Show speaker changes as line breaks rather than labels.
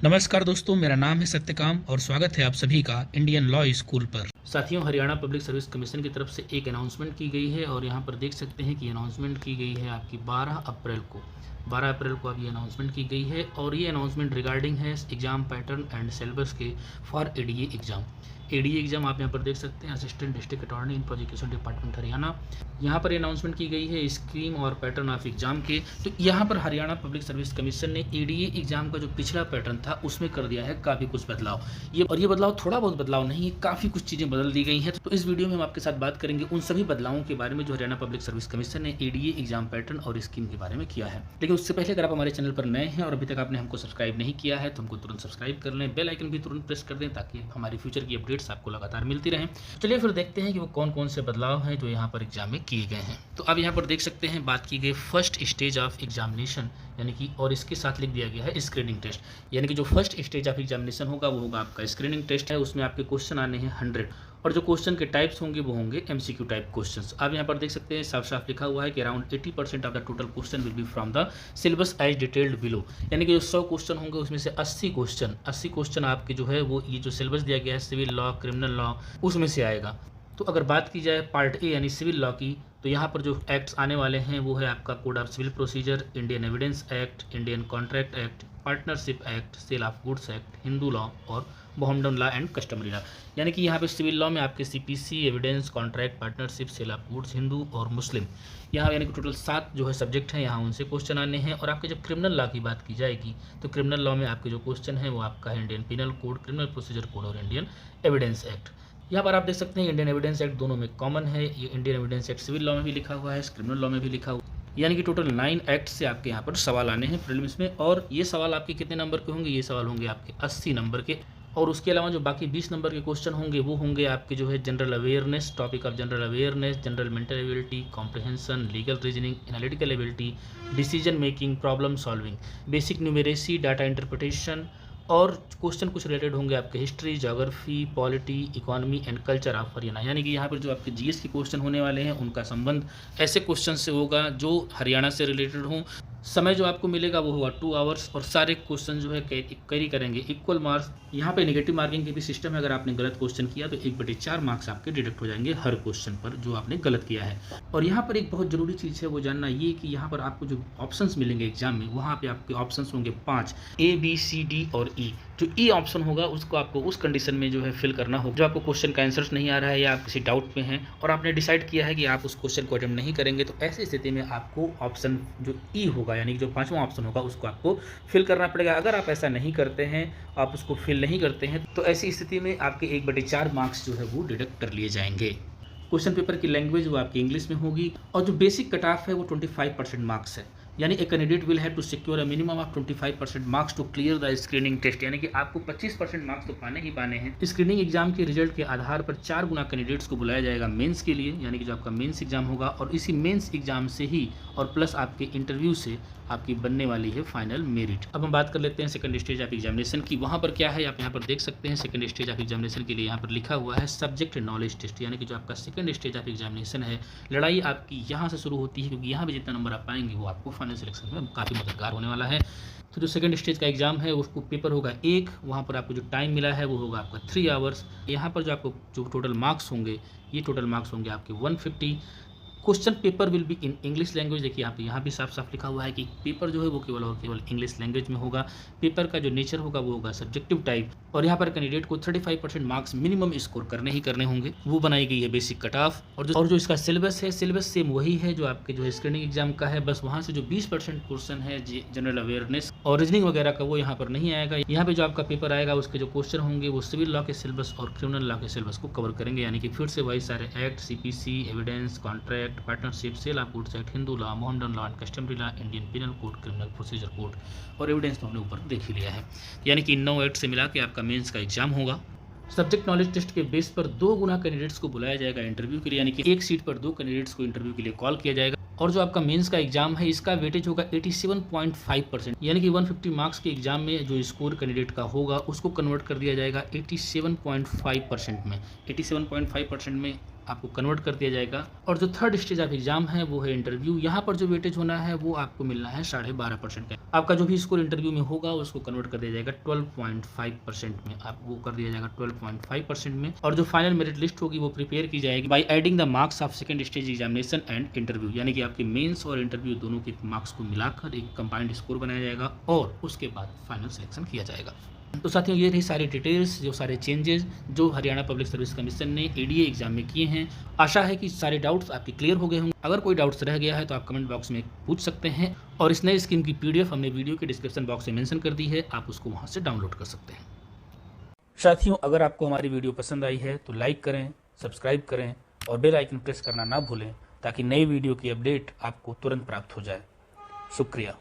नमस्कार दोस्तों, मेरा नाम है सत्यकाम और स्वागत है आप सभी का इंडियन लॉ स्कूल पर। साथियों, हरियाणा पब्लिक सर्विस कमीशन की तरफ से एक अनाउंसमेंट की गई है और यहाँ पर देख सकते हैं कि अनाउंसमेंट की गई है आपकी 12 अप्रैल को अब ये अनाउंसमेंट की गई है और ये अनाउंसमेंट रिगार्डिंग है एग्जाम पैटर्न एंड सिलेबस के for ADA exam. ADA exam आप यहाँ पर देख सकते हैं, असिस्टेंट डिस्ट्रिक्ट अटॉर्नी इन प्रोसिक्यूशन डिपार्टमेंट हरियाणा। यहाँ पर अनाउंसमेंट की गई है स्कीम और पैटर्न ऑफ एग्जाम के। तो यहाँ पर हरियाणा पब्लिक सर्विस कमीशन ने एडीए एग्जाम का जो पिछला पैटर्न था उसमें कर दिया है काफ़ी कुछ बदलाव। ये बदलाव थोड़ा बहुत बदलाव नहीं है, काफ़ी कुछ चीज़ें बदल दी गई हैं। तो इस वीडियो में हम आपके साथ बात करेंगे उन सभी बदलावों के बारे में जो हरियाणा पब्लिक सर्विस कमीशन ने एडीए एग्जाम पैटर्न और स्कीम के बारे में किया है। लेकिन उससे पहले अगर आप हमारे चैनल पर नए हैं और अभी तक आपने हमको सब्सक्राइब नहीं किया है तो हमको तुरंत सब्सक्राइब कर लें, बेल आइकन भी तुरंत प्रेस कर दें ताकि हमारी फ्यूचर की अपडेट्स आपको लगातार मिलती रहें। चलिए फिर देखते हैं कि वो कौन कौन से बदलाव हैं जो यहाँ पर एग्जाम में किए गए हैं। तो अब यहाँ पर देख सकते हैं बात की गई फर्स्ट स्टेज ऑफ एग्जामिनेशन यानी कि, और इसके साथ लिख दिया गया है स्क्रीनिंग टेस्ट, यानी कि जो फर्स्ट स्टेज ऑफ एग्जामिनेशन होगा वो होगा आपका स्क्रीनिंग टेस्ट है। उसमें आपके क्वेश्चन आने हैं 100 और जो क्वेश्चन के टाइप्स होंगे वो होंगे एमसीक्यू टाइप क्वेश्चंस। आप यहाँ पर देख सकते हैं साफ साफ लिखा हुआ है कि around 80% of the total question will be from the syllabus as detailed below, यानी कि जो 100 क्वेश्चन होंगे उसमें से 80 क्वेश्चन आपके जो है वो ये जो सिलेबस दिया गया है सिविल लॉ, क्रिमिनल लॉ, उसमें से आएगा। तो अगर बात की जाए पार्ट ए यानी सिविल लॉ की, तो यहाँ पर जो एक्ट्स आने वाले हैं वो है आपका code of civil procedure, Indian evidence act, Indian contract act, partnership act, sale of goods act, Hindu law और Mohammedan law and customary law. यानी कि यहाँ पे सिविल लॉ में आपके CPC, evidence, contract, partnership, sale of goods, Hindu और Muslim, यहाँ यानी कि टोटल 7 जो है सब्जेक्ट हैं, यहाँ उनसे क्वेश्चन आने हैं। और आपके जब क्रिमिनल लॉ की बात की जाएगी तो क्रिमिनल लॉ में आपके जो क्वेश्चन है वो आपका है Indian penal code, criminal procedure code और इंडियन एविडेंस एक्ट। यहाँ पर आप देख सकते हैं इंडियन एविडेंस एक्ट दोनों में कॉमन है। ये Indian evidence Act civil law में भी लिखा हुआ है, क्रिमिनल लॉ में भी लिखा हुआ है, यानी कि टोटल 9 एक्ट से आपके यहाँ पर सवाल आने हैं प्रीलिम्स में। और ये सवाल आपके कितने नंबर के होंगे? ये सवाल होंगे आपके 80 नंबर के। और उसके अलावा जो बाकी 20 नंबर के क्वेश्चन होंगे वो होंगे आपके जो है general awareness, topic of general awareness, general mental ability, comprehension, legal reasoning, analytical ability, decision making, problem solving, basic numeracy, data interpretation. और क्वेश्चन कुछ रिलेटेड होंगे आपके history, geography, polity, economy and culture of Haryana, यानी कि यहाँ पर जो आपके जीएस के क्वेश्चन होने वाले हैं उनका संबंध ऐसे क्वेश्चन से होगा जो हरियाणा से रिलेटेड हों। समय जो आपको मिलेगा वो होगा 2 आवर्स और सारे क्वेश्चन जो है कैरी करेंगे इक्वल मार्क्स। यहाँ पे नेगेटिव मार्किंग की भी सिस्टम है, अगर आपने गलत क्वेश्चन किया तो 1/4 मार्क्स आपके डिडक्ट हो जाएंगे हर क्वेश्चन पर जो आपने गलत किया है। और यहाँ पर एक बहुत जरूरी चीज़ है वो जानना ये कि यहाँ पर आपको जो ऑप्शंस मिलेंगे एग्जाम में, वहाँ पे आपके ऑप्शंस होंगे 5, A, B, C, D और E। जो ई ऑप्शन होगा उसको आपको उस कंडीशन में जो है फिल करना होगा जो आपको क्वेश्चन का आंसर्स नहीं आ रहा है या आप किसी डाउट में हैं और आपने डिसाइड किया है कि आप उस क्वेश्चन को अटेम्प्ट नहीं करेंगे, तो ऐसी स्थिति में आपको ऑप्शन जो ई होगा यानी कि जो 5वां ऑप्शन होगा उसको आपको फिल करना पड़ेगा। अगर आप ऐसा नहीं करते हैं, आप उसको फिल नहीं करते हैं, तो ऐसी स्थिति में आपके 1/4 मार्क्स जो है वो डिडक्ट कर लिए जाएंगे। क्वेश्चन पेपर की लैंग्वेज वो आपकी इंग्लिश में होगी और जो बेसिक कट ऑफ है वो 25% मार्क्स है, यानी a candidate will have to secure a minimum of 25% marks to clear the screening test, यानी कि आपको 25% मार्क्स तो पाने ही पाने हैं। स्क्रीनिंग एग्जाम के रिजल्ट के आधार पर 4 गुना कैंडिडेट्स को बुलाया जाएगा मेंस के लिए, यानी कि जो आपका मेंस एग्जाम होगा और इसी मेंस एग्जाम से ही और प्लस आपके इंटरव्यू से आपकी बनने वाली है फाइनल मेरिट। अब हम बात कर लेते हैं सेकंड स्टेज ऑफ एग्जामिनेशन की। वहाँ पर क्या है आप यहाँ पर देख सकते हैं, सेकंड स्टेज ऑफ एग्जामिनेशन के लिए यहाँ पर लिखा हुआ है सब्जेक्ट नॉलेज टेस्ट, यानी कि जो आपका सेकंड स्टेज ऑफ एग्जामिनेशन है, लड़ाई आपकी यहाँ से शुरू होती है क्योंकि यहाँ पे जितना नंबर आप पाएंगे वो आपको फाइनल सिलेक्शन में काफ़ी मददगार होने वाला है। तो जो सेकंड स्टेज का एग्जाम है उसको पेपर होगा 1, वहाँ पर आपको जो टाइम मिला है वो होगा आपका 3 आवर्स। यहाँ पर जो आपको जो टोटल मार्क्स होंगे ये टोटल मार्क्स होंगे आपके 150। Question paper will be in English language. देखिए यहाँ भी साफ साफ लिखा हुआ है कि पेपर जो है वो केवल और केवल इंग्लिश लैंग्वेज में होगा। पेपर का जो नेचर होगा वो होगा सब्जेक्टिव टाइप और यहाँ पर कैंडिडेट को 35% मार्क्स मिनिमम स्कोर करने ही करने होंगे। वो बनाई गई है बेसिक कट ऑफ और जो इसका सिलेबस है, सिलेबस सेम वही है जो आपके जो है स्क्रीनिंग एग्जाम का है, बस वहाँ से जो 20% क्वेश्चन है जनरल अवेयरनेस और रीजनिंग वगैरह का वो यहाँ पर नहीं आएगा। यहाँ पे जो आपका पेपर आएगा उसके जो क्वेश्चन होंगे वो सिविल लॉ के सिलेबस और क्रिमिनल लॉ के सिलेबस को कवर करेंगे, यानी कि फिर से वही सारे act, CPC, evidence, contract, partnership, sale of goods act, Hindu law, Mohammedan law and customary law, Indian penal code, criminal procedure code और एविडेंस तो हमने ऊपर देख ही लिया है। यानी कि इन 9 एक्ट से मिला के आपका मेंस का एग्जाम होगा। सब्जेक्ट नॉलेज टेस्ट के बेस पर 2 गुना कैंडिडेट्स को बुलाया जाएगा इंटरव्यू के लिए, यानी कि एक सीट पर 2 कैंडिडेट्स को इंटरव्यू के लिए कॉल किया जाएगा। और जो आपका मेंस का एग्जाम है इसका वेटेज होगा 87.5%, यानी कि 150 मार्क्स के एग्जाम में जो स्कोर कैंडिडेट का होगा उसको कन्वर्ट कर दिया जाएगा 87.5% में। 87.5% में आपको कन्वर्ट कर दिया जाएगा। और जो थर्ड स्टेज ऑफ एग्जाम है वो है इंटरव्यू। यहाँ पर जो वेटेज होना है वो आपको मिलना है 12.5% का। आपका जो भी स्कोर इंटरव्यू में होगा उसको कन्वर्ट कर दिया जाएगा 12.5% में, आप वो कर दिया जाएगा 12.5% में। और जो फाइनल मेरिट लिस्ट होगी वो प्रिपेयर की जाएगी by adding the marks of second stage examination and interview, यानी कि आपके मेंस और इंटरव्यू दोनों के मार्क्स को मिलाकर एक कंबाइंड स्कोर बनाया जाएगा और उसके बाद फाइनल सिलेक्शन किया जाएगा। तो साथियों ये रही सारी डिटेल्स, जो सारे चेंजेस जो हरियाणा पब्लिक सर्विस कमीशन ने एडीए एग्जाम में किए हैं। आशा है कि सारे डाउट्स आपके क्लियर हो गए होंगे। अगर कोई डाउट्स रह गया है तो आप कमेंट बॉक्स में पूछ सकते हैं और इस नई स्कीम की पीडीएफ हमने वीडियो के डिस्क्रिप्शन बॉक्स में मेंशन कर दी है, आप उसको वहां से डाउनलोड कर सकते हैं। साथियों अगर आपको हमारी वीडियो पसंद आई है तो लाइक करें, सब्सक्राइब करें और बेल आइकन प्रेस करना ना भूलें ताकि नई वीडियो की अपडेट आपको तुरंत प्राप्त हो जाए। शुक्रिया।